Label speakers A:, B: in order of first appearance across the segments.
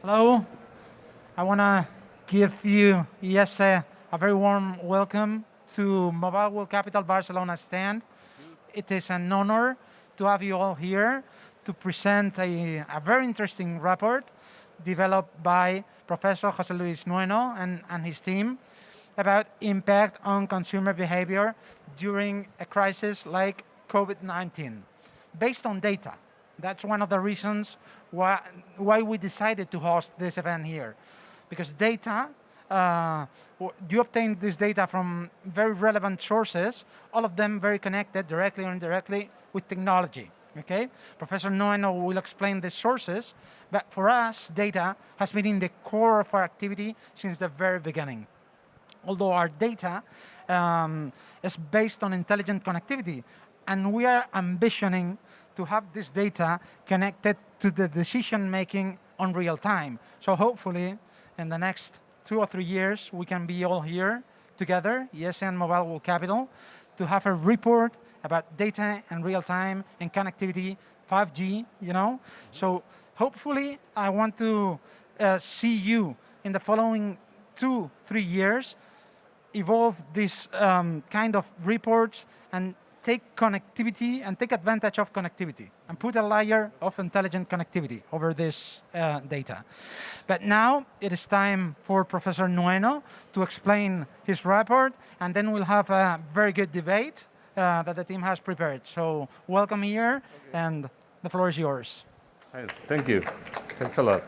A: Hello. I want to give you, IESE, a very warm welcome to Mobile World Capital Barcelona stand. It is an honor to have you all here to present a very interesting report developed by Professor José Luis Nueno and his team about impact on consumer behavior during a crisis like COVID-19, based on data. That's one of the reasons why we decided to host this event here. Because data, you obtain this data from very relevant sources, all of them very connected, directly or indirectly, with technology. Okay? Professor Noeno will explain the sources, but for us, data has been in the core of our activity since the very beginning. Although our data is based on intelligent connectivity, and we are ambitioning to have this data connected to the decision-making on real time. So hopefully, in the next 2 or 3 years, we can be all here together, IESE and Mobile World Capital, to have a report about data and real time and connectivity, 5G, you know. So hopefully, I want to see you in the following 2, 3 years, evolve this kind of reports and take connectivity and take advantage of connectivity and put a layer of intelligent connectivity over this data. But now it is time for Professor Nueno to explain his report, and then we'll have a very good debate that the team has prepared. So welcome here, and the floor is yours.
B: Thank you. Thanks a lot.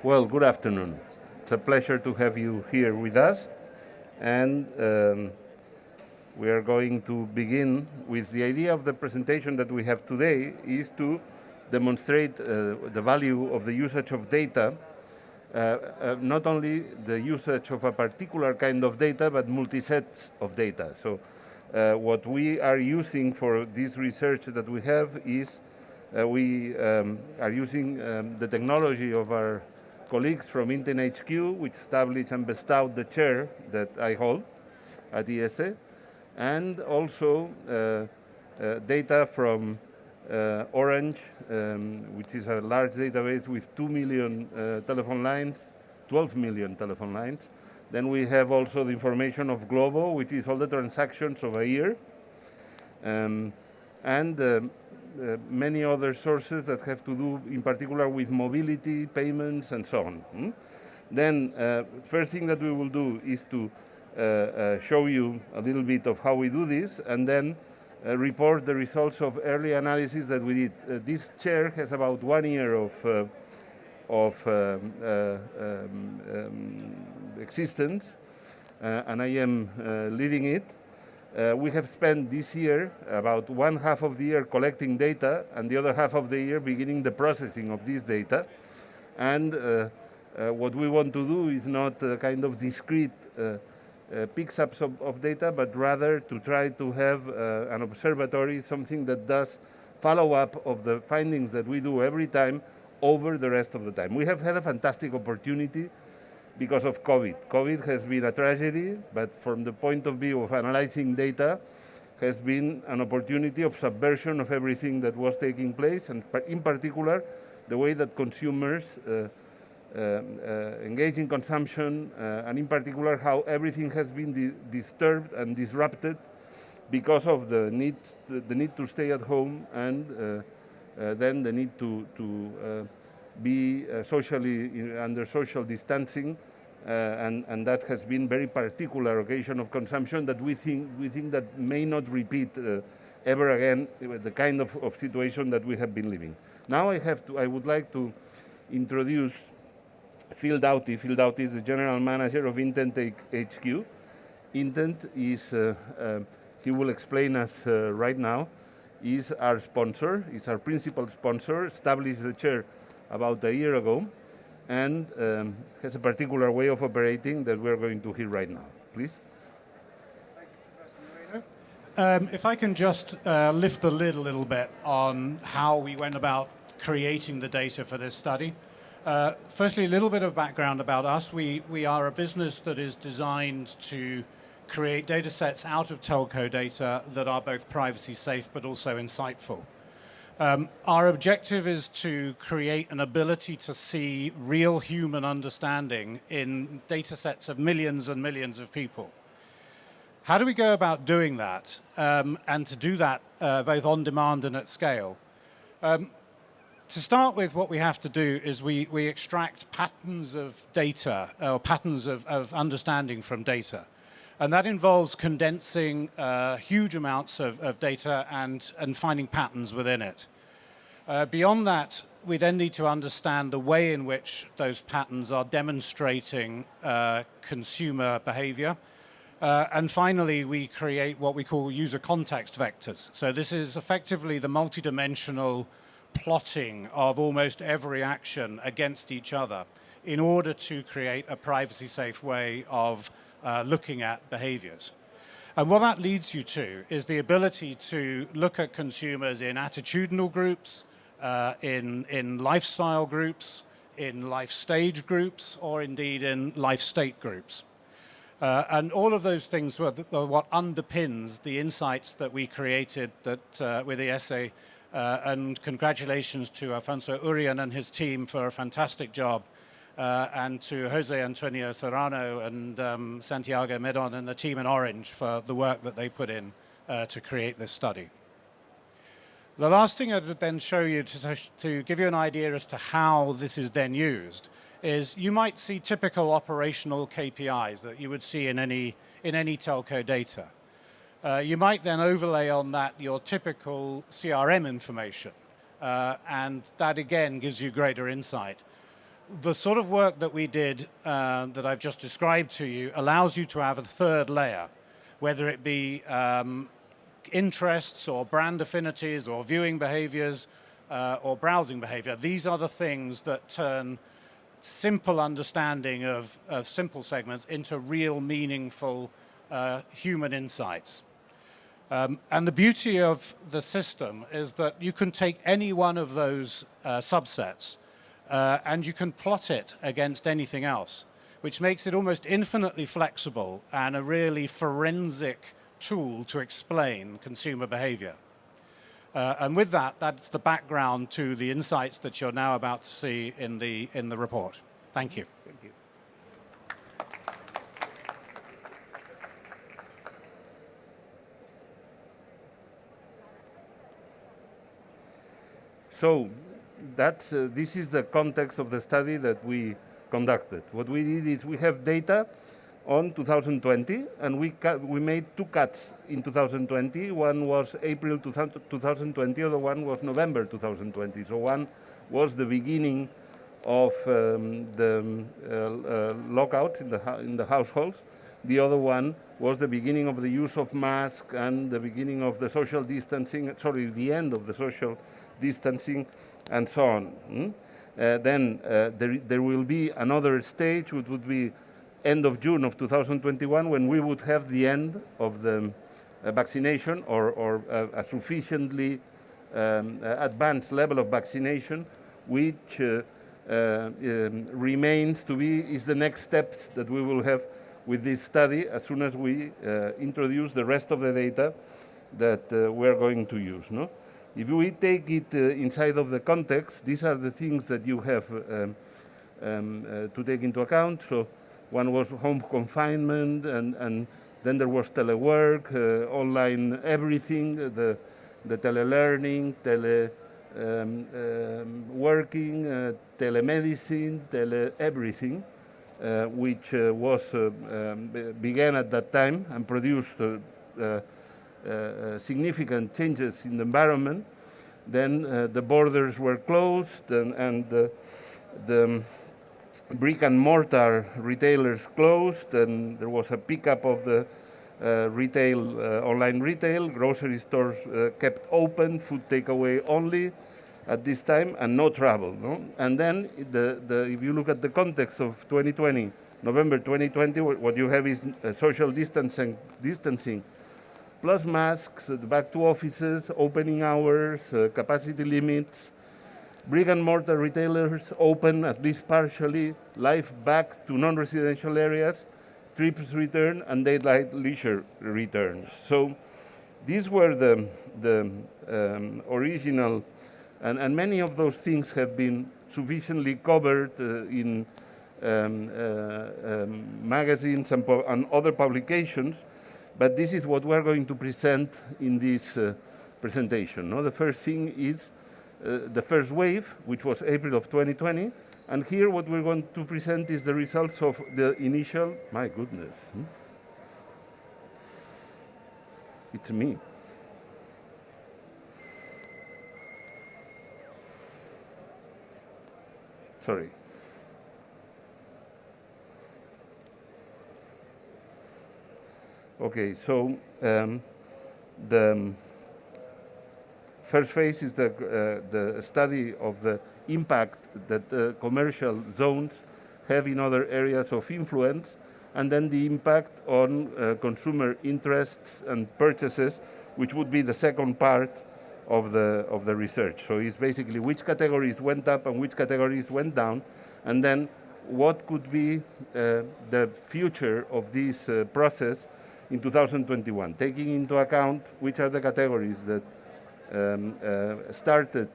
B: Well, good afternoon. It's a pleasure to have you here with us. And we are going to begin with the idea of the presentation that we have today is to demonstrate the value of the usage of data, not only the usage of a particular kind of data, but multi-sets of data. So what we are using for this research that we have is we are using the technology of our colleagues from Inten HQ, which established and bestowed the chair that I hold at IESE, and also data from Orange, which is a large database with 2 million telephone lines, 12 million telephone lines. Then we have also the information of Globo, which is all the transactions of a year, and many other sources that have to do in particular with mobility, payments, and so on. Then first thing that we will do is to show you a little bit of how we do this, and then report the results of early analysis that we did. This chair has about 1 year of existence, and I am leading it. We have spent this year about 1/2 of the year collecting data, and the other half of the year beginning the processing of this data. And what we want to do is not kind of discrete pickups of data, but rather to try to have an observatory, something that does follow-up of the findings that we do every time over the rest of the time. We have had a fantastic opportunity because of COVID. COVID has been a tragedy, but from the point of view of analyzing data, has been an opportunity of subversion of everything that was taking place, and in particular, the way that consumers engage in consumption, and in particular how everything has been disturbed and disrupted because of the need to stay at home, and then the need to be socially under social distancing, and that has been very particular occasion of consumption that we think that may not repeat ever again the kind of situation that we have been living. Now I would like to introduce Phil Doughty. Phil Doughty is the general manager of Intent HQ. Intent is, he will explain us right now, is our sponsor, is our principal sponsor, established the chair about a year ago, and has a particular way of operating that we're going to hear right now. Please.
C: Thank you, Professor Nueno. If I can just lift the lid a little bit on how we went about creating the data for this study. Firstly, a little bit of background about us. We are a business that is designed to create data sets out of telco data that are both privacy safe but also insightful. Our objective is to create an ability to see real human understanding in data sets of millions and millions of people. How do we go about doing that, and to do that both on demand and at scale? To start with, what we have to do is we extract patterns of data, or patterns of understanding from data. And that involves condensing huge amounts of data and finding patterns within it. Beyond that, we then need to understand the way in which those patterns are demonstrating consumer behavior. And finally, we create what we call user context vectors. So this is effectively the multidimensional plotting of almost every action against each other in order to create a privacy-safe way of looking at behaviors. And what that leads you to is the ability to look at consumers in attitudinal groups, in lifestyle groups, in life stage groups, or indeed in life state groups. And all of those things are what underpins the insights that we created with IESE. And congratulations to Afonso Urian and his team for a fantastic job. And to Jose Antonio Serrano and Santiago Medon and the team in Orange for the work that they put in to create this study. The last thing I would then show you to give you an idea as to how this is then used is you might see typical operational KPIs that you would see in any telco data. You might then overlay on that your typical CRM information, and that again gives you greater insight. The sort of work that we did that I've just described to you allows you to have a third layer, whether it be interests or brand affinities or viewing behaviors or browsing behavior. These are the things that turn simple understanding of simple segments into real meaningful human insights. And the beauty of the system is that you can take any one of those subsets and you can plot it against anything else, which makes it almost infinitely flexible and a really forensic tool to explain consumer behavior. And with that, that's the background to the insights that you're now about to see in the report. Thank you.
B: Thank you. So this is the context of the study that we conducted. What we did is we have data on 2020, and we made two cuts in 2020. One was April 2020, the other one was November 2020. So one was the beginning of the lockouts in the households. The other one was the beginning of the use of masks and the beginning of the social distancing, sorry, the end of the social distancing, and so on. Then there will be another stage, which would be end of June of 2021, when we would have the end of the vaccination or a sufficiently advanced level of vaccination, which remains to be is the next steps that we will have with this study as soon as we introduce the rest of the data that we're going to use. No? If we take it inside of the context, these are the things that you have to take into account. So one was home confinement, and then there was telework, online everything, the telelearning, working, telemedicine, everything, which began at that time and produced significant changes in the environment. Then the borders were closed, and the brick and mortar retailers closed, and there was a pickup of the online retail. Grocery stores kept open, food takeaway only at this time, and no travel. No? And then if you look at the context of 2020, November 2020, what you have is social distancing plus masks, back to offices, opening hours, capacity limits, brick and mortar retailers open, at least partially, life back to non-residential areas, trips return, and daylight leisure returns. So these were the original And many of those things have been sufficiently covered in magazines and other publications, but this is what we're going to present in this presentation. No? The first thing is the first wave, which was April of 2020, and here what we're going to present is the results of the initial, my goodness, it's me. Sorry. Okay, so the first phase is the study of the impact that commercial zones have in other areas of influence, and then the impact on consumer interests and purchases, which would be the second part of the research. So it's basically which categories went up and which categories went down, and then what could be the future of this process in 2021, taking into account which are the categories that started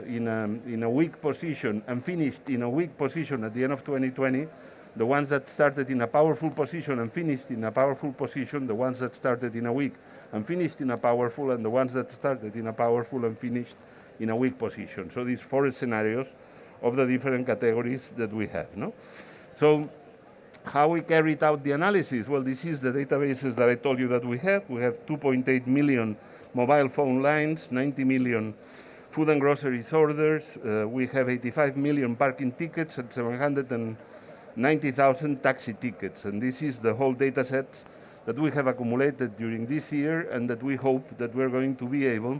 B: in a weak position and finished in a weak position at the end of 2020, the ones that started in a powerful position and finished in a powerful position, the ones that started in a weak and finished in a powerful, and the ones that started in a powerful and finished in a weak position. So these 4 scenarios of the different categories that we have. No? So how we carried out the analysis? Well, this is the databases that I told you that we have. We have 2.8 million mobile phone lines, 90 million food and groceries orders. We have 85 million parking tickets and 790,000 taxi tickets. And this is the whole data set that we have accumulated during this year and that we hope that we're going to be able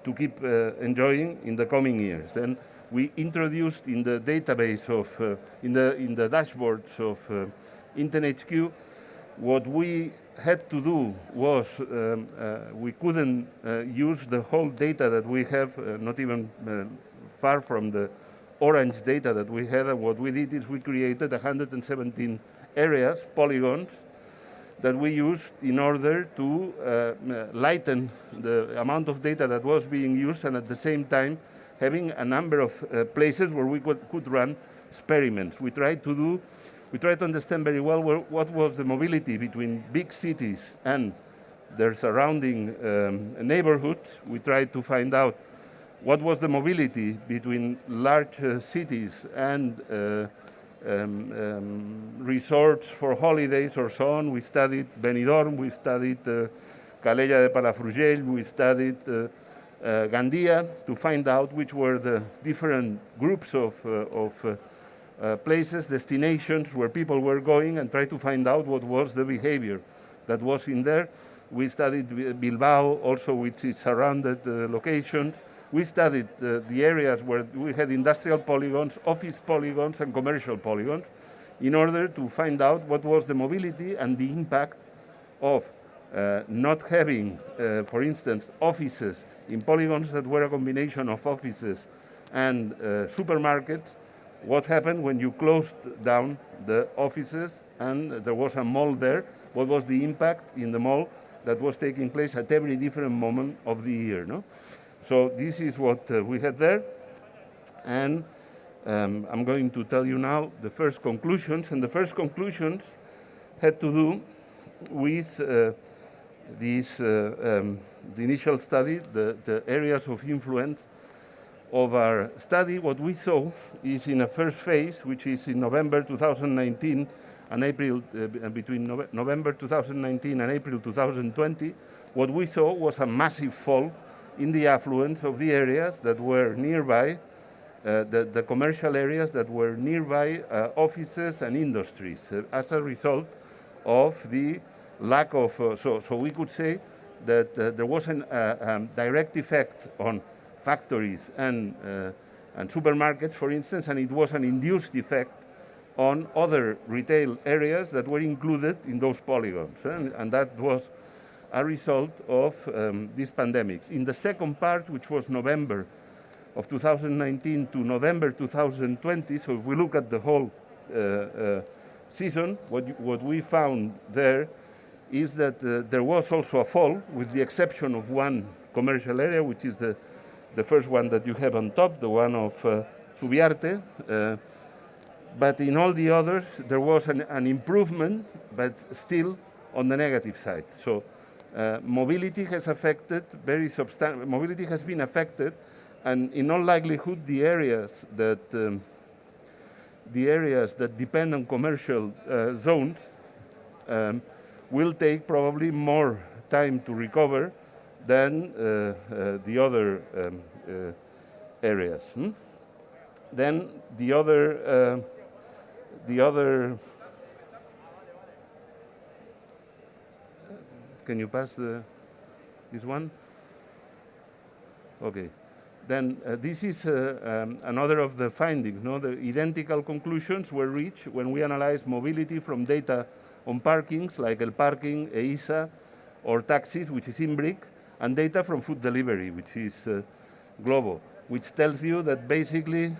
B: to keep enjoying in the coming years. Then we introduced in the database of, in the dashboards of IntenHQ, what we had to do was we couldn't use the whole data that we have, not even far from the orange data that we had. And what we did is we created 117 areas, polygons, that we used in order to lighten the amount of data that was being used, and at the same time having a number of places where we could run experiments. We tried to understand very well what was the mobility between big cities and their surrounding neighborhoods. We tried to find out what was the mobility between large cities and resorts for holidays or so on. We studied Benidorm, we studied Calella de Palafrugell, we studied Gandia to find out which were the different groups of places, destinations where people were going, and try to find out what was the behavior that was in there. We studied Bilbao also with its surrounded locations. We studied the areas where we had industrial polygons, office polygons, and commercial polygons in order to find out what was the mobility and the impact of not having, for instance, offices in polygons that were a combination of offices and supermarkets. What happened when you closed down the offices and there was a mall there? What was the impact in the mall that was taking place at every different moment of the year? No? So this is what we had there. And I'm going to tell you now the first conclusions. And the first conclusions had to do with the initial study, the areas of influence of our study. What we saw is in a first phase, which is in November 2019 and April, between November 2019 and April 2020, what we saw was a massive fall in the affluence of the areas that were nearby, the commercial areas that were nearby offices and industries, as a result of the lack of, so we could say that there was a direct effect on factories and supermarkets, for instance, and it was an induced effect on other retail areas that were included in those polygons, and that was a result of these pandemics. In the second part, which was November of 2019 to November 2020, so if we look at the whole season, what we found there is that there was also a fall, with the exception of one commercial area, which is the the first one that you have on top, the one of Zubiarte. But in all the others, there was an improvement, but still on the negative side. So mobility has affected mobility has been affected, and in all likelihood, the areas that depend on commercial zones will take probably more time to recover than the other areas. Then the other. Can you pass this one? Okay. Then this is another of the findings. No? The identical conclusions were reached when we analyzed mobility from data on parkings like El Parking, IESE, or taxis, which is INBRIC, and data from food delivery, which is Globo, which tells you that basically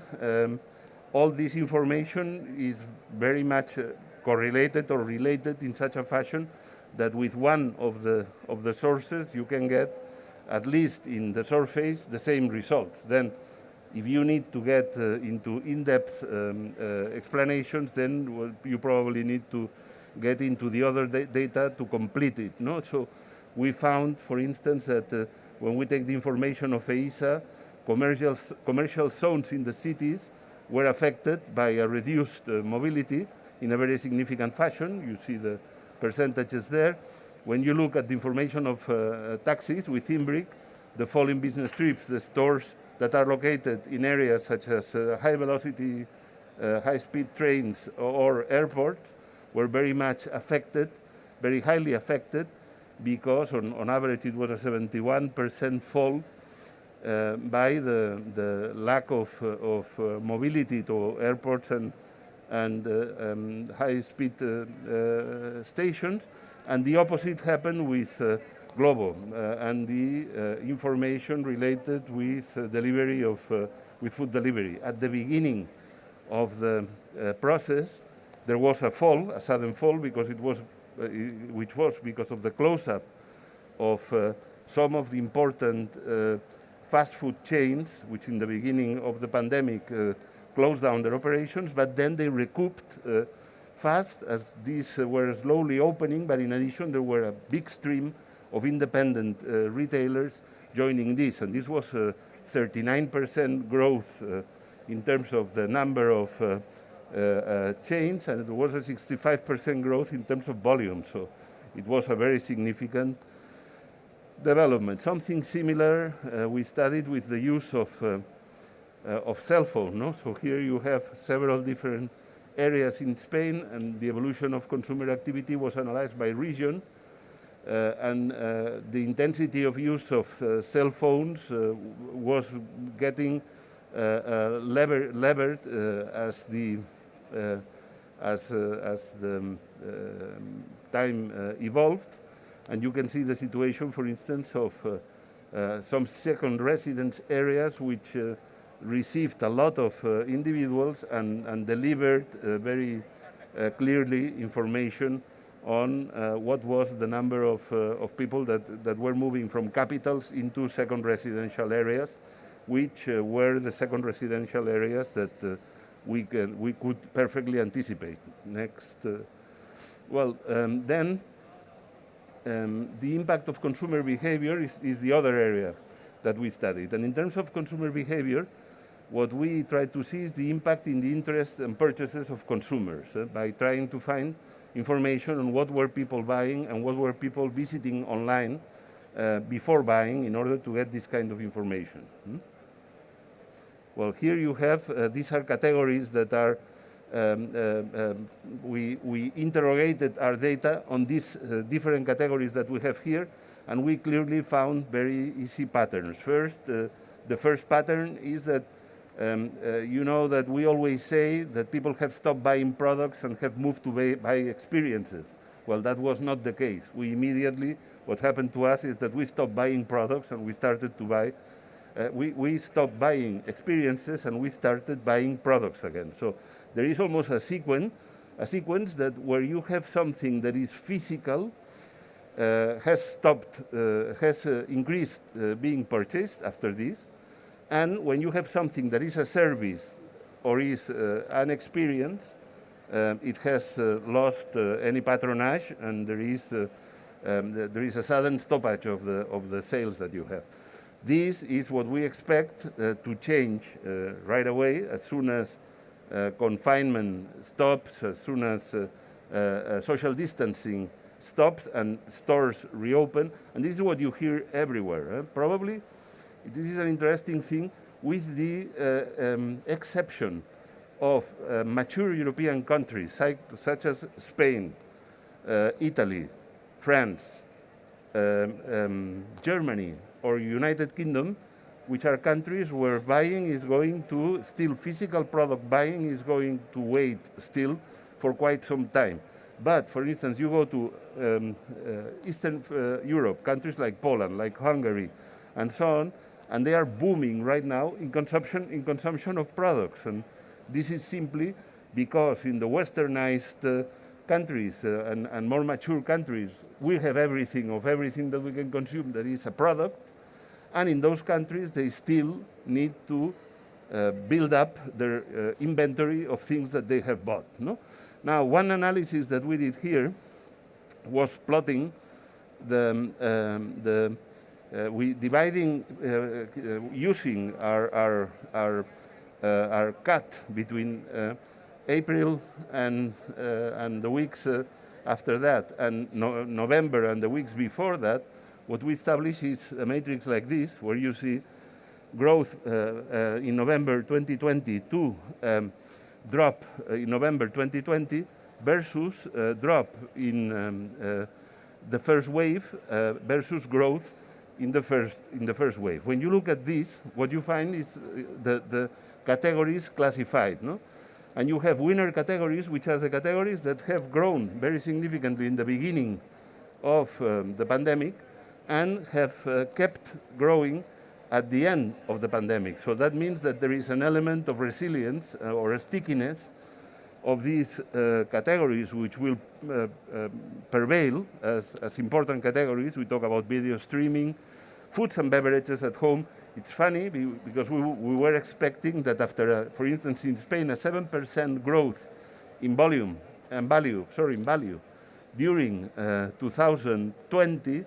B: all this information is very much correlated or related in such a fashion that with one of the sources you can get, at least in the surface, the same results. Then if you need to get into in-depth explanations, then you probably need to get into the other data to complete it. No? So we found, for instance, that when we take the information of IESE, commercial zones in the cities were affected by a reduced mobility in a very significant fashion. You see the percentages there. When you look at the information of taxis with INBRIC, the fall in business trips, the stores that are located in areas such as high-velocity, high-speed trains or airports were very much affected, very highly affected, because on average it was a 71% fall by the lack of mobility to airports and high-speed stations. And the opposite happened with Globo and the information related with delivery with food delivery. At the beginning of the process, there was a fall, a sudden fall, because which was because of the close-up of some of the important fast food chains, which in the beginning of the pandemic closed down their operations, but then they recouped fast as these were slowly opening. But in addition, there were a big stream of independent retailers joining this, and this was 39% growth in terms of the number of chains, and it was a 65% growth in terms of volume. So it was a very significant development. Something similar we studied with the use of cell phone. No? So here you have several different areas in Spain, and the evolution of consumer activity was analyzed by region, and the intensity of use of cell phones was getting levered as the time evolved. And you can see the situation, for instance, of some second residence areas which received a lot of individuals and delivered very clearly information on what was the number of people that were moving from capitals into second residential areas, which were the second residential areas that we could perfectly anticipate. Next. Then the impact of consumer behavior is the other area that we studied. And in terms of consumer behavior, what we try to see is the impact in the interest and purchases of consumers by trying to find information on what were people buying and what were people visiting online before buying in order to get this kind of information. Well, here you have, these are categories that are, we interrogated our data on these different categories that we have here, and we clearly found very easy patterns. First, the first pattern is that you know that we always say that people have stopped buying products and have moved to buy experiences. Well, that was not the case. We immediately, what happened to us is that we stopped buying products and we started to buy, we stopped buying experiences and we started buying products again. So there is almost a sequence that where you have something that is physical, has increased being purchased after this, And when you have something that is a service or is an experience, it has lost any patronage, and there is a sudden stoppage of the sales that you have. This is what we expect to change right away as soon as confinement stops, as soon as social distancing stops and stores reopen. And this is what you hear everywhere. Probably this is an interesting thing, with the exception of mature European countries such as Spain, Italy, France, Germany, or United Kingdom, which are countries where buying is going to, still physical product buying is going to wait still for quite some time. But for instance, you go to Eastern Europe, countries like Poland, like Hungary, and so on, and they are booming right now in consumption of products. And this is simply because in the westernized countries and more mature countries, we have everything that we can consume that is a product. And in those countries, they still need to build up their inventory of things that they have bought. No? Now, one analysis that we did here was plotting using our cut between April and the weeks after that, and November and the weeks before that. What we establish is a matrix like this, where you see growth in November 2020 to drop in November 2020 versus drop in the first wave versus growth in the first wave. When you look at this, what you find is the categories classified, no? And you have winner categories, which are the categories that have grown very significantly in the beginning of the pandemic, and have kept growing at the end of the pandemic. So that means that there is an element of resilience or a stickiness of these categories, which will prevail as important categories. We talk about video streaming, foods and beverages at home. It's funny because we were expecting that after, for instance, in Spain, a 7% growth in value during 2020,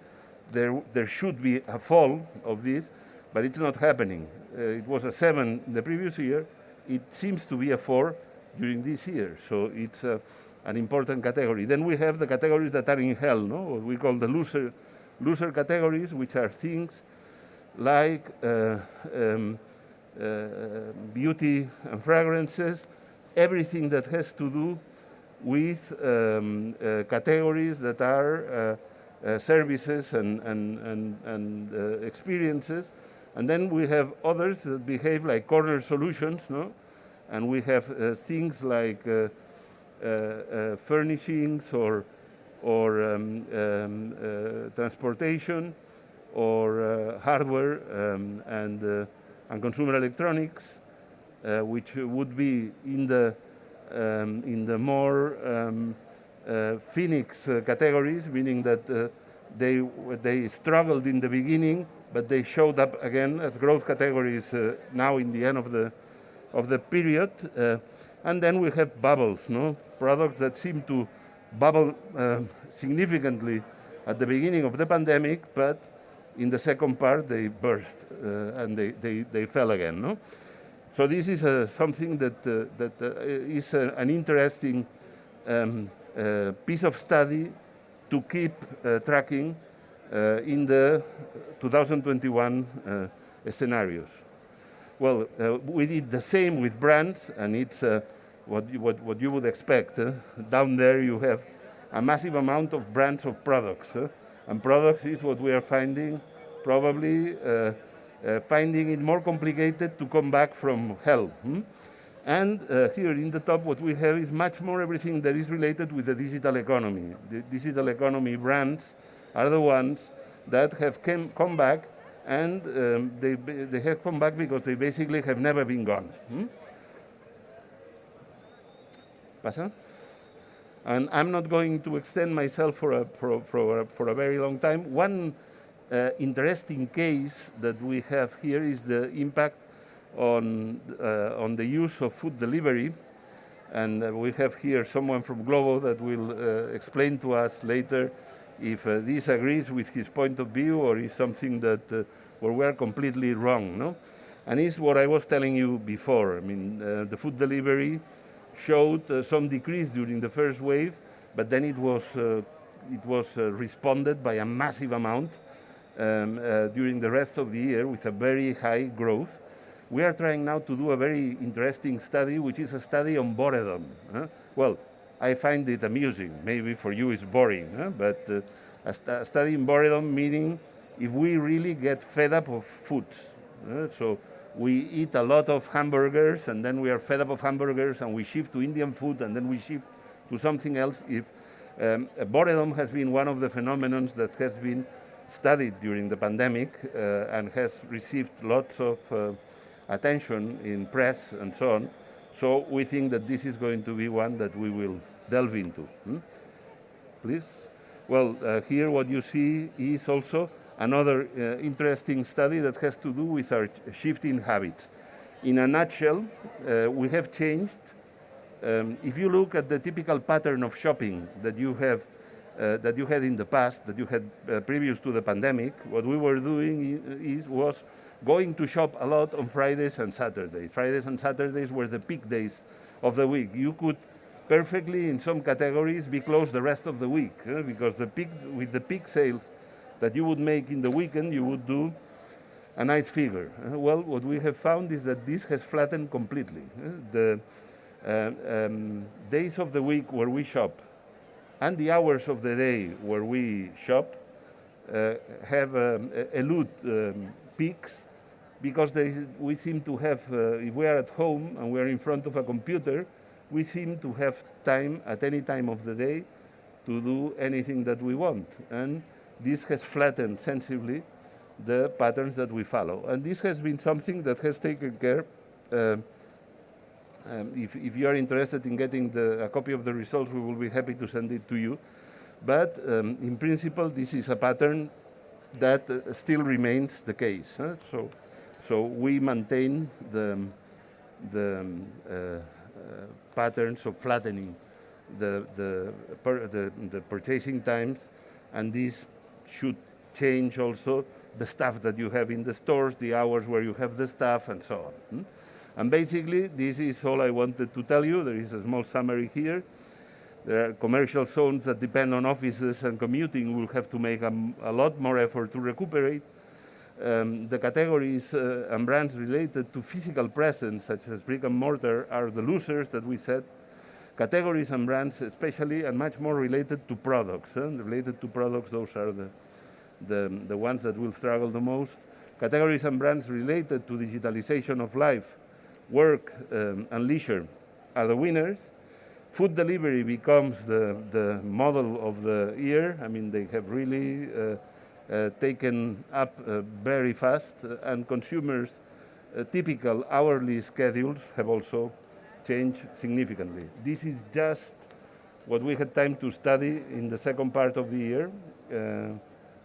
B: there should be a fall of this, but it's not happening. It was a 7 the previous year. It seems to be a 4 during this year, so it's an important category. Then we have the categories that are in hell, no? What we call the loser categories, which are things like beauty and fragrances, everything that has to do with categories that are services and experiences. And then we have others that behave like corner solutions, no? And we have things like furnishings or transportation or hardware and consumer electronics, which would be in the more Phoenix categories, meaning that they struggled in the beginning, but they showed up again as growth categories now in the end of the period. And then we have bubbles, no? Products that seem to bubble significantly at the beginning of the pandemic, but in the second part they burst and they fell again, no? So this is something that is an interesting piece of study to keep tracking in the 2021 scenarios. Well, we did the same with brands, and it's what you would expect. Down there you have a massive amount of brands of products. And products is what we are finding, probably finding it more complicated to come back from hell. And here in the top, what we have is much more everything that is related with the digital economy. The digital economy brands are the ones that have come back, and they have come back because they basically have never been gone. Pasa? And I'm not going to extend myself for a very long time. One interesting case that we have here is the impact on the use of food delivery. And we have here someone from Globo that will explain to us later if this agrees with his point of view or is something that where we are completely wrong. No? And it's what I was telling you before. I mean, the food delivery showed some decrease during the first wave, but then it was responded by a massive amount during the rest of the year with a very high growth. We are trying now to do a very interesting study, which is a study on boredom. Well, I find it amusing. Maybe for you it's boring, but a study in boredom meaning if we really get fed up of food. So we eat a lot of hamburgers, and then we are fed up of hamburgers, and we shift to Indian food, and then we shift to something else. If boredom has been one of the phenomena that has been studied during the pandemic and has received lots of attention in press and so on. So we think that this is going to be one that we will delve into. Please. Well, here what you see is also another interesting study that has to do with our shifting habits. In a nutshell, we have changed. If you look at the typical pattern of shopping that you have, that you had in the past, that you had previous to the pandemic, what we were doing was going to shop a lot on Fridays and Saturdays. Fridays and Saturdays were the peak days of the week. You could perfectly, in some categories, be closed the rest of the week because with the peak sales that you would make in the weekend, you would do a nice figure. Well, what we have found is that this has flattened completely. The days of the week where we shop and the hours of the day where we shop have elude peaks because we seem to have, if we are at home and we are in front of a computer, we seem to have time at any time of the day to do anything that we want. And this has flattened sensibly the patterns that we follow. And this has been something that has taken care. If you are interested in getting a copy of the results, we will be happy to send it to you. But in principle, this is a pattern that still remains the case. So we maintain the patterns of flattening the purchasing times, and this should change also the staff that you have in the stores, the hours where you have the staff, and so on. And basically, this is all I wanted to tell you. There is a small summary here. There are commercial zones that depend on offices and commuting will have to make a lot more effort to recuperate. The categories and brands related to physical presence, such as brick and mortar, are the losers that we said. Categories and brands especially, and much more related to products. Related to products, those are the ones that will struggle the most. Categories and brands related to digitalization of life, work, and leisure are the winners. Food delivery becomes the model of the year. I mean, they have really taken up very fast, and consumers' typical hourly schedules have also changed significantly. This is just what we had time to study in the second part of the year,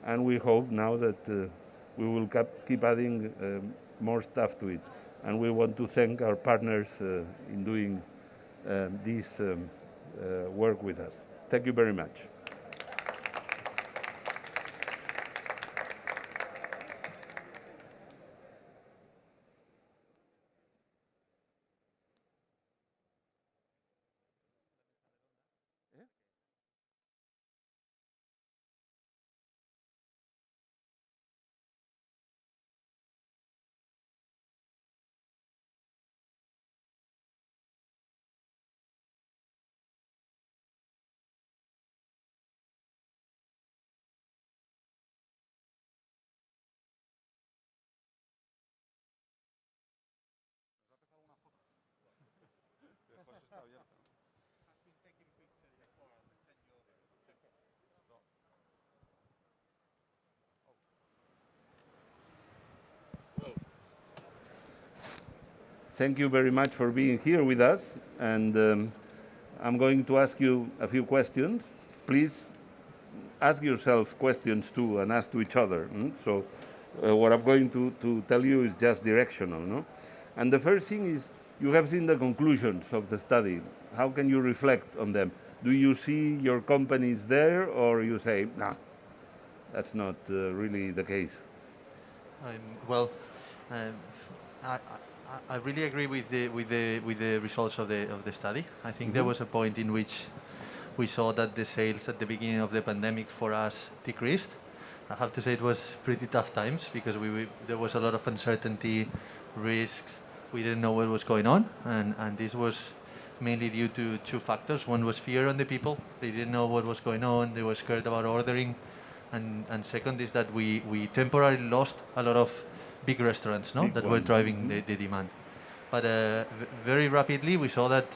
B: and we hope now that we will keep adding more stuff to it. And we want to thank our partners in doing this work with us. Thank you very much. Thank you very much for being here with us, and I'm going to ask you a few questions. Please ask yourself questions too, and ask to each other. So what I'm going to tell you is just directional, no? And the first thing is, you have seen the conclusions of the study. How can you reflect on them? Do you see your companies there, or you say, nah, that's not really the case?
D: Well, um, I, I really agree with the results of the study. I think there was a point in which we saw that the sales at the beginning of the pandemic for us decreased. I have to say it was pretty tough times because there was a lot of uncertainty, risks. We didn't know what was going on, and this was mainly due to two factors. One was fear on the people. They didn't know what was going on. They were scared about ordering. And second is that we temporarily lost a lot of big restaurants, no, that were driving the demand. But very rapidly we saw that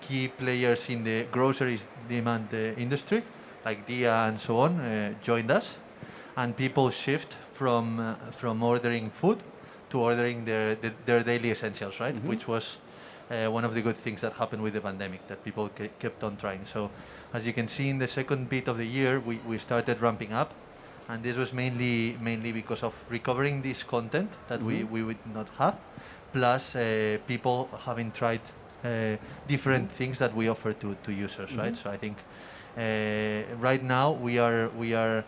D: key players in the groceries demand industry, like Dia and so on, joined us, and people shift from ordering food to ordering their daily essentials, right? Which was one of the good things that happened with the pandemic, that people kept on trying. So as you can see in the second bit of the year, we started ramping up, and this was mainly because of recovering this content that we would not have, plus people having tried different things that we offer to users, right? So I think right now we are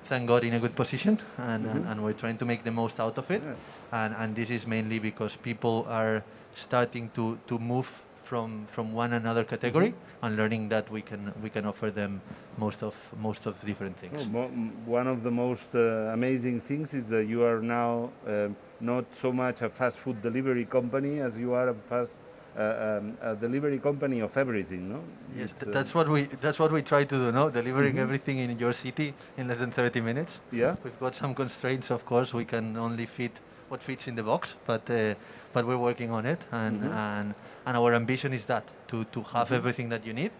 D: thank God in a good position, and we're trying to make the most out of it. And this is mainly because people are starting to move from one another category and learning that we can offer them most of different things.
B: One of the most amazing things is that you are now not so much a fast food delivery company as you are a delivery company of everything, no?
D: Yes, that's what we try to do, no? Delivering everything in your city in less than 30 minutes.
B: Yeah.
D: We've got some constraints, of course. We can only fit what fits in the box, but we're working on it, and our ambition is that to have everything that you need,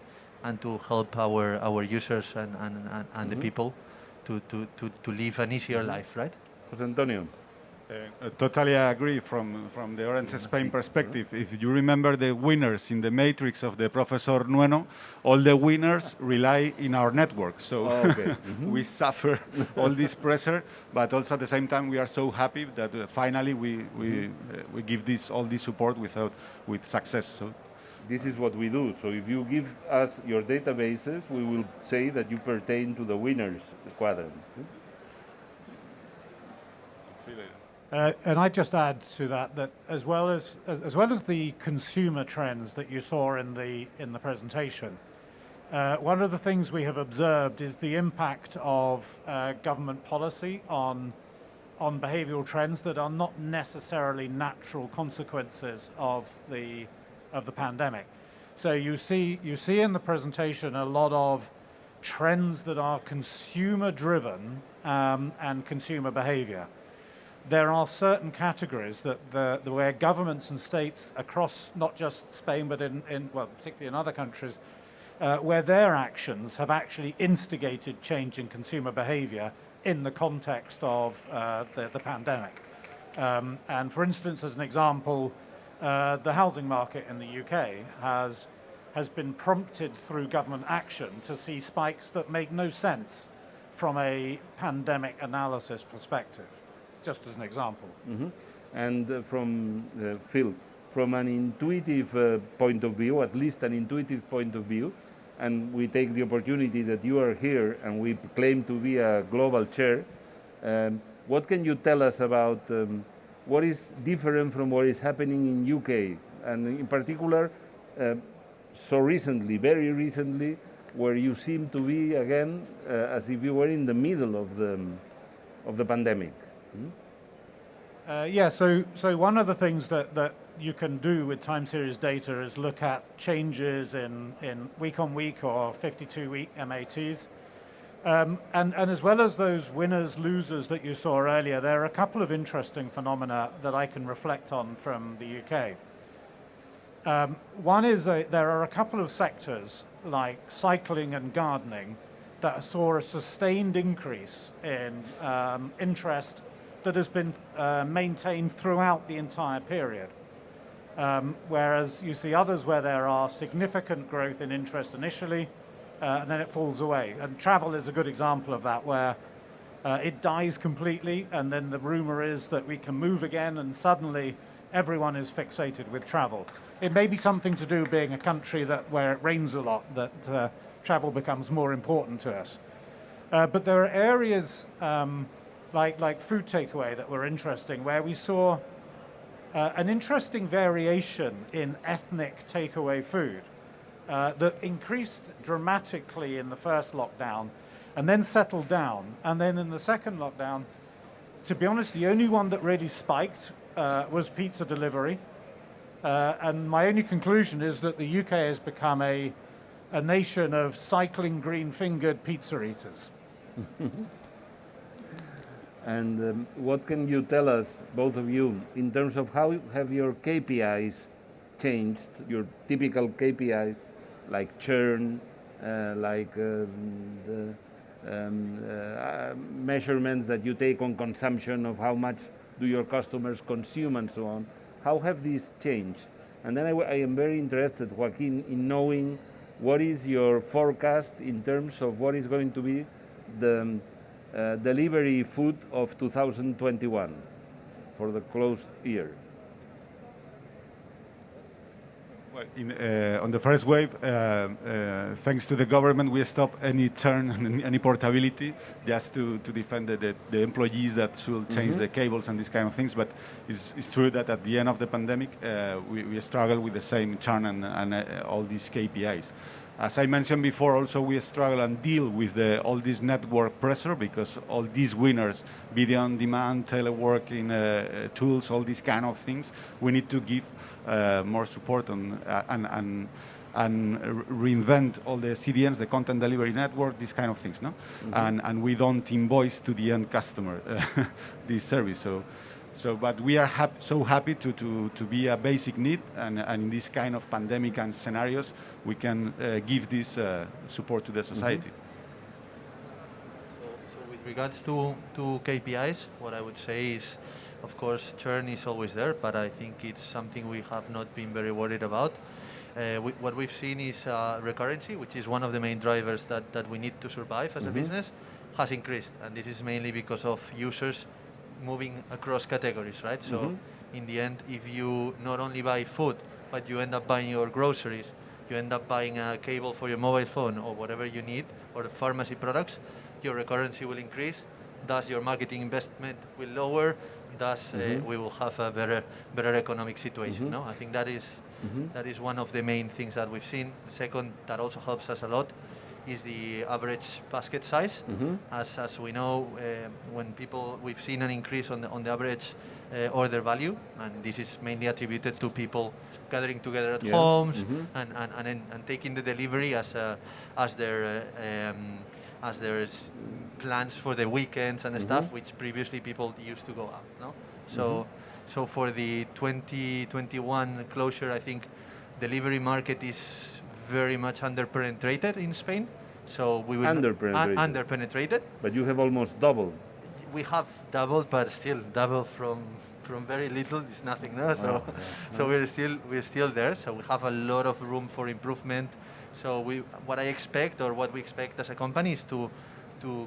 D: and to help our users and the people to live an easier life, right?
B: José Antonio.
E: Totally agree from the Orange Spain perspective. If you remember the winners in the matrix of the Professor Nueno, all the winners rely in our network. So we suffer all this pressure, but also at the same time we are so happy that finally we give all this support with success. So
B: this is what we do. So if you give us your databases, we will say that you pertain to the winners quadrant.
C: And I'd just add to that as well as the consumer trends that you saw in the presentation, one of the things we have observed is the impact of government policy on behavioural trends that are not necessarily natural consequences of the pandemic. So you see in the presentation a lot of trends that are consumer driven and consumer behaviour. There are certain categories that where governments and states across not just Spain but particularly in other countries, where their actions have actually instigated change in consumer behaviour in the context of the pandemic. And for instance, as an example, the housing market in the UK has been prompted through government action to see spikes that make no sense from a pandemic analysis perspective. Just as an example.
B: And from Phil, from an intuitive point of view, at least an intuitive point of view, and we take the opportunity that you are here and we claim to be a global chair, what can you tell us about what is different from what is happening in UK, and in particular, so recently, very recently, where you seem to be again as if you were in the middle of the pandemic?
C: So one of the things that you can do with time series data is look at changes in week on week or 52-week MATs. And as well as those winners, losers that you saw earlier, there are a couple of interesting phenomena that I can reflect on from the UK. One is there are a couple of sectors like cycling and gardening that saw a sustained increase in interest that has been maintained throughout the entire period. Whereas you see others where there are significant growth in interest initially, and then it falls away. And travel is a good example of that, where It dies completely, and then the rumor is that we can move again, and suddenly everyone is fixated with travel. It may be something to do being a country where it rains a lot, that travel becomes more important to us. But there are areas like food takeaway that were interesting, where we saw an interesting variation in ethnic takeaway food that increased dramatically in the first lockdown and then settled down. And then in the second lockdown, to be honest, the only one that really spiked was pizza delivery. And my only conclusion is that the UK has become a nation of cycling green-fingered pizza eaters.
B: And what can you tell us, both of you, in terms of how have your KPIs changed, your typical KPIs, like churn, like the measurements that you take on consumption of how much do your customers consume and so on. How have these changed? And then I am very interested, Joaquin, in knowing what is your forecast in terms of what is going to be the delivery food of 2021 for the closed year.
E: Well, on the first wave, thanks to the government, we stopped any churn and any portability just to defend the employees that should change the cables and these kind of things. But it's true that at the end of the pandemic, we struggle with the same churn and all these KPIs. As I mentioned before, also we struggle and deal with all this network pressure, because all these winners, video on demand, teleworking tools, all these kind of things, we need to give more support on and reinvent all the CDNs, the content delivery network, these kind of things, no? And we don't invoice to the end customer this service. But we are so happy to be a basic need, and in this kind of pandemic and scenarios, we can give this support to the society.
D: So with regards to KPIs, what I would say is, of course, churn is always there, but I think it's something we have not been very worried about. What we've seen is recurrency, which is one of the main drivers that we need to survive as a business, has increased, and this is mainly because of users moving across categories, right? So in the end, if you not only buy food, but you end up buying your groceries, you end up buying a cable for your mobile phone or whatever you need, or the pharmacy products, your recurrency will increase, thus your marketing investment will lower, thus we will have a better economic situation. No, I think that is one of the main things that we've seen. The second, that also helps us a lot, is the average basket size. As we know, we've seen an increase on the average order value, and this is mainly attributed to people gathering together at homes and taking the delivery as their plans for the weekends and stuff, which previously people used to go out. No, so for the 2021 closure, I think delivery market is very much underpenetrated in Spain, so we will underpenetrated.
B: But you have almost doubled.
D: We have doubled, but still double from very little is nothing, no? So so we're still there. So we have a lot of room for improvement. So what we expect as a company is to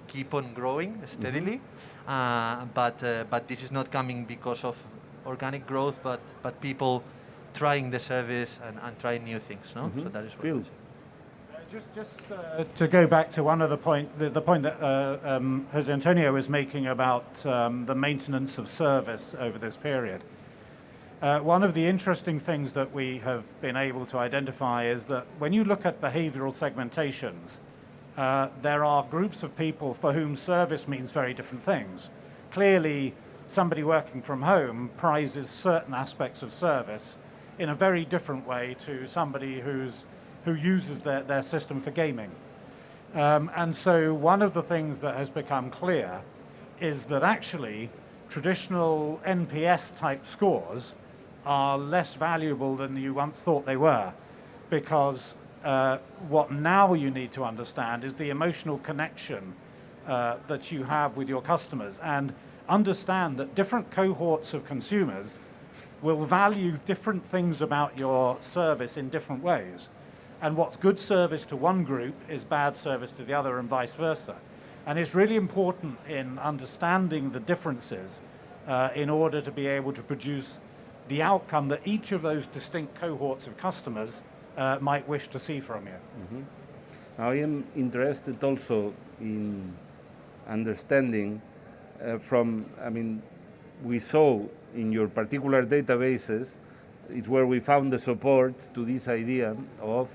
D: keep on growing steadily, but this is not coming because of organic growth, but people trying the service and trying new things, no? So that is what
B: Phil.
C: Just to go back to one of the point that Jose Antonio was making about the maintenance of service over this period. One of the interesting things that we have been able to identify is that when you look at behavioral segmentations, there are groups of people for whom service means very different things. Clearly, somebody working from home prizes certain aspects of service in a very different way to somebody who uses their system for gaming. And so one of the things that has become clear is that actually traditional NPS type scores are less valuable than you once thought they were, because what now you need to understand is the emotional connection that you have with your customers, and understand that different cohorts of consumers will value different things about your service in different ways. And what's good service to one group is bad service to the other, and vice versa. And it's really important in understanding the differences in order to be able to produce the outcome that each of those distinct cohorts of customers might wish to see from you.
B: I am interested also in understanding we saw in your particular databases, it's where we found the support to this idea of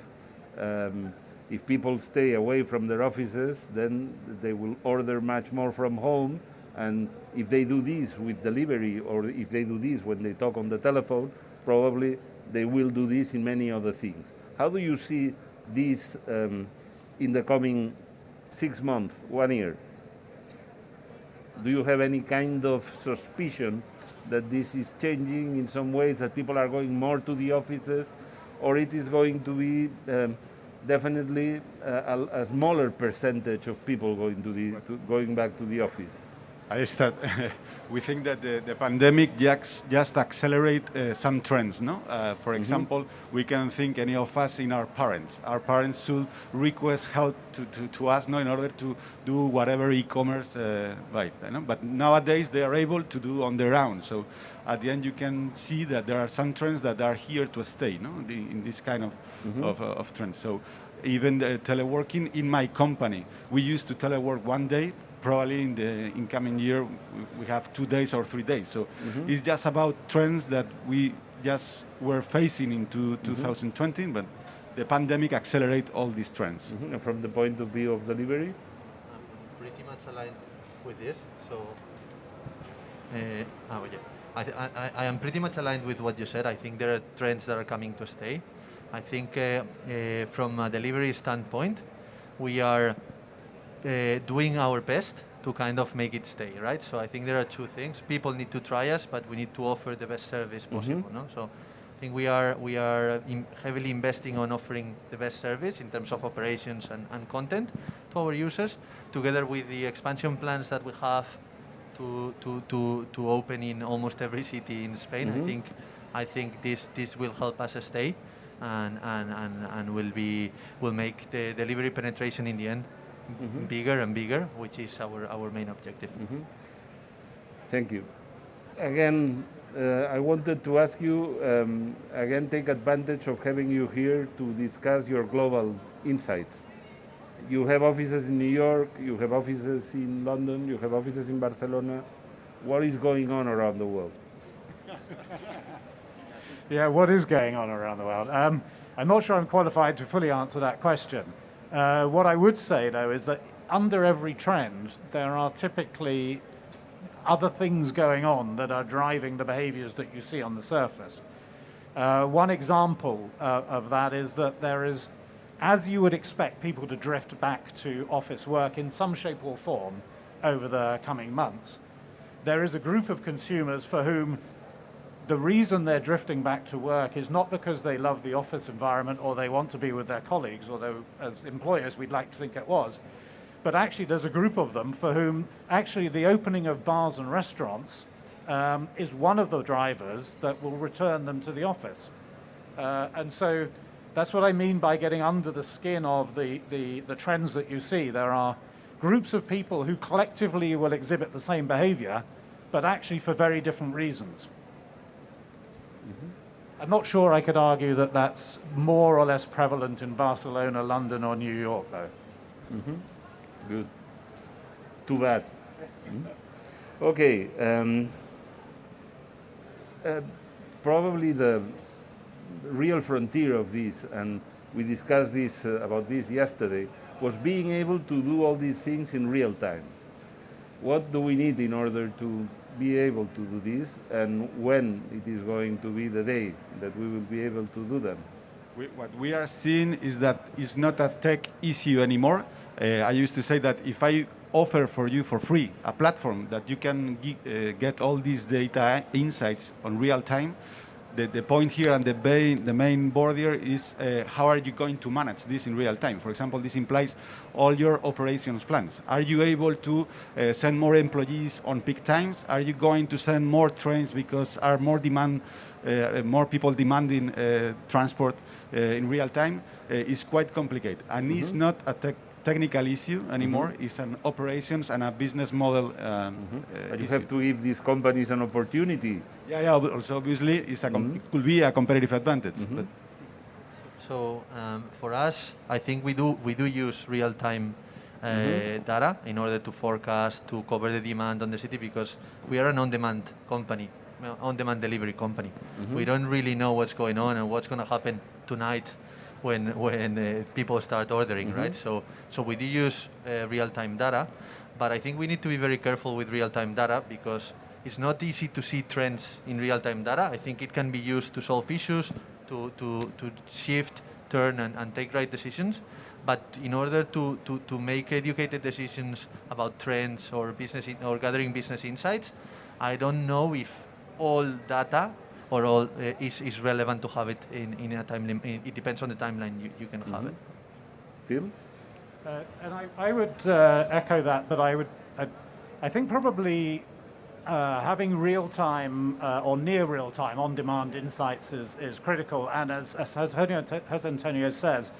B: if people stay away from their offices, then they will order much more from home. And if they do this with delivery, or if they do this when they talk on the telephone, probably they will do this in many other things. How do you see this in the coming 6 months, 1 year? Do you have any kind of suspicion that this is changing in some ways, that people are going more to the offices, or it is going to be definitely a smaller percentage of people going back to the office?
E: We think that the pandemic just accelerate some trends, no? For example, we can think any of us in our parents. Our parents should request help to us, no, in order to do whatever e-commerce, right? You know? But nowadays they are able to do on their own. So at the end, you can see that there are some trends that are here to stay, no? In this kind of trends. So even the teleworking in my company, we used to telework 1 day. Probably in the incoming year, we have 2 days or 3 days. So it's just about trends that we just were facing in 2020, but the pandemic accelerate all these trends.
B: And from the point of view of delivery?
D: I'm pretty much aligned with this. So, I am pretty much aligned with what you said. I think there are trends that are coming to stay. I think from a delivery standpoint, we are doing our best to kind of make it stay, right? So I think there are two things. People need to try us, but we need to offer the best service possible, no? So I think we are heavily investing on offering the best service in terms of operations and content to our users, together with the expansion plans that we have to open in almost every city in Spain. I think this will help us stay and will make the delivery penetration in the end bigger and bigger, which is our main objective.
B: Thank you. Again, I wanted to ask you, again, take advantage of having you here to discuss your global insights. You have offices in New York, you have offices in London, you have offices in Barcelona. What is going on around the world?
C: Yeah, what is going on around the world? I'm not sure I'm qualified to fully answer that question. What I would say, though, is that under every trend, there are typically other things going on that are driving the behaviors that you see on the surface. One example of that is that there is, as you would expect people to drift back to office work in some shape or form over the coming months, there is a group of consumers for whom the reason they're drifting back to work is not because they love the office environment or they want to be with their colleagues, although as employers we'd like to think it was, but actually there's a group of them for whom actually the opening of bars and restaurants is one of the drivers that will return them to the office. And so that's what I mean by getting under the skin of the trends that you see. There are groups of people who collectively will exhibit the same behavior, but actually for very different reasons. I'm not sure I could argue that that's more or less prevalent in Barcelona, London, or New York, though.
B: Good. Too bad. Okay. Probably the real frontier of this, and we discussed this about this yesterday, was being able to do all these things in real time. What do we need in order to be able to do this, and when it is going to be the day that we will be able to do them?
E: What we are seeing is that it's not a tech issue anymore. I used to say that if I offer for you for free a platform that you can get all these data insights on real time, the point here and the main board here is how are you going to manage this in real time? For example, this implies all your operations plans. Are you able to send more employees on peak times? Are you going to send more trains because are more people demanding transport in real time? It's quite complicated, and it's not a tech technical issue anymore. It's an operations and a business model.
B: But you
E: issue.
B: have to give these companies an opportunity.
E: Yeah. Also, obviously, it's it could be a competitive advantage. But
D: So for us, I think we do use real-time data in order to forecast, to cover the demand on the city, because we are an on-demand company, on-demand delivery company. We don't really know what's going on and what's going to happen tonight when people start ordering, right? So we do use real-time data, but I think we need to be very careful with real-time data because it's not easy to see trends in real-time data. I think it can be used to solve issues, to shift, turn, and take right decisions. But in order to make educated decisions about trends or or gathering business insights, I don't know if all data or all is relevant to have it in a time limit. It depends on the timeline you can have it.
B: Phil?
C: And I would echo that, but I think probably having real-time or near real-time on-demand insights is critical. And as Antonio says,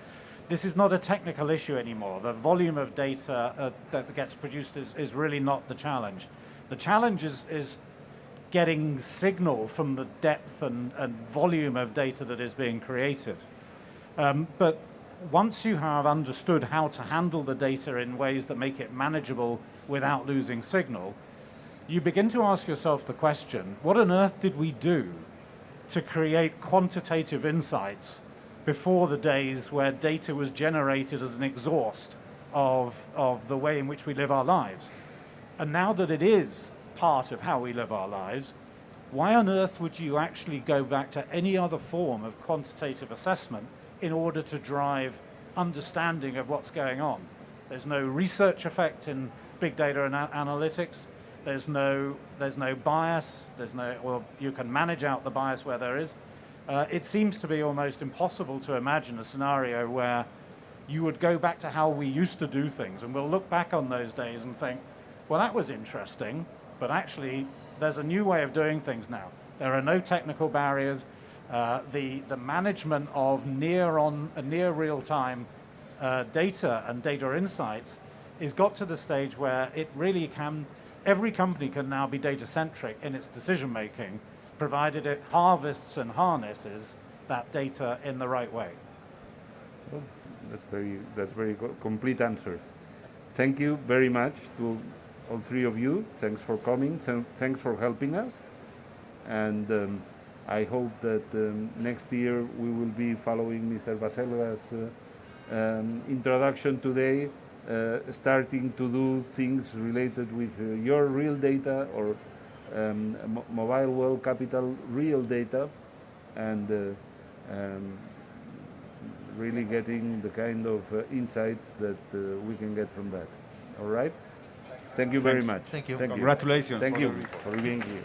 C: this is not a technical issue anymore. The volume of data that gets produced is really not the challenge. The challenge is getting signal from the depth and volume of data that is being created. But once you have understood how to handle the data in ways that make it manageable without losing signal, you begin to ask yourself the question, what on earth did we do to create quantitative insights before the days where data was generated as an exhaust of the way in which we live our lives? And now that it is part of how we live our lives, why on earth would you actually go back to any other form of quantitative assessment in order to drive understanding of what's going on? There's no research effect in big data and analytics. There's no bias. Well, you can manage out the bias where there is. It seems to be almost impossible to imagine a scenario where you would go back to how we used to do things, and we'll look back on those days and think, well, that was interesting, but actually there's a new way of doing things now. There are no technical barriers. The management of near real-time data and data insights has got to the stage where it really can. Every company can now be data-centric in its decision-making, provided it harvests and harnesses that data in the right way.
B: Well, that's very complete answer. Thank you very much to all three of you. Thanks for coming. Thanks for helping us. And I hope that next year we will be following Mr. Baselga's introduction today, starting to do things related with your real data or Mobile World Capital real data, and really getting the kind of insights that we can get from that. All right? Thank you very much.
D: Thank you.
B: Thank you.
E: congratulations.
B: Thank
E: for
B: you
E: the report.
B: for being here.